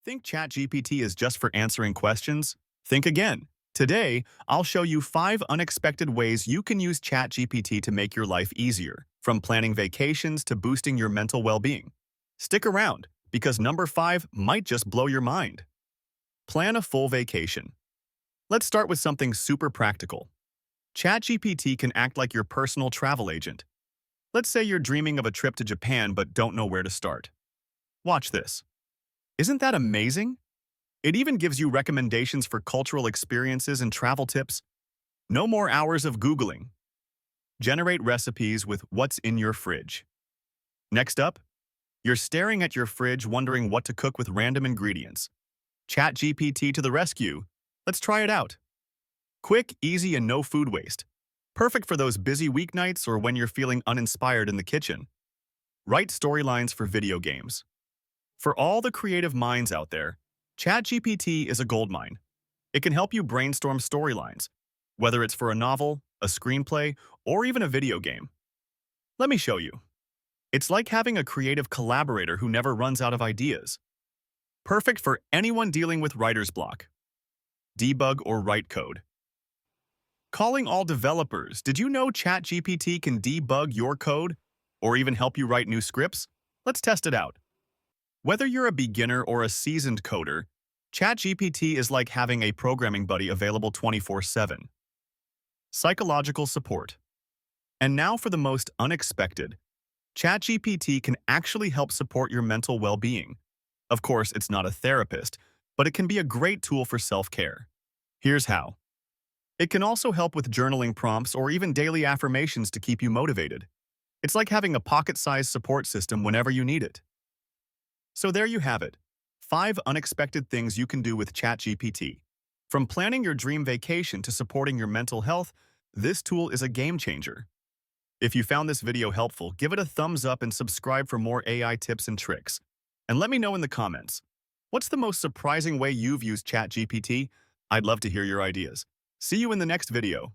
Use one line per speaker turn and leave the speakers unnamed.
Think ChatGPT is just for answering questions? Think again. Today, I'll show you 5 unexpected ways you can use ChatGPT to make your life easier, from planning vacations to boosting your mental well-being. Stick around, because number 5 might just blow your mind. Plan a full vacation. Let's start with something super practical. ChatGPT can act like your personal travel agent. Let's say you're dreaming of a trip to Japan but don't know where to start. Watch this. Isn't that amazing? It even gives you recommendations for cultural experiences and travel tips. No more hours of Googling. Generate recipes with what's in your fridge. Next up, you're staring at your fridge wondering what to cook with random ingredients. ChatGPT to the rescue. Let's try it out. Quick, easy, and no food waste. Perfect for those busy weeknights or when you're feeling uninspired in the kitchen. Write storylines for video games. For all the creative minds out there, ChatGPT is a goldmine. It can help you brainstorm storylines, whether it's for a novel, a screenplay, or even a video game. Let me show you. It's like having a creative collaborator who never runs out of ideas. Perfect for anyone dealing with writer's block. Debug or write code. Calling all developers, did you know ChatGPT can debug your code or even help you write new scripts? Let's test it out. Whether you're a beginner or a seasoned coder, ChatGPT is like having a programming buddy available 24/7. Psychological support. And now for the most unexpected. ChatGPT can actually help support your mental well-being. Of course, it's not a therapist, but it can be a great tool for self-care. Here's how. It can also help with journaling prompts or even daily affirmations to keep you motivated. It's like having a pocket-sized support system whenever you need it. So there you have it. 5 unexpected things you can do with ChatGPT. From planning your dream vacation to supporting your mental health, this tool is a game changer. If you found this video helpful, give it a thumbs up and subscribe for more AI tips and tricks. And let me know in the comments, what's the most surprising way you've used ChatGPT? I'd love to hear your ideas. See you in the next video.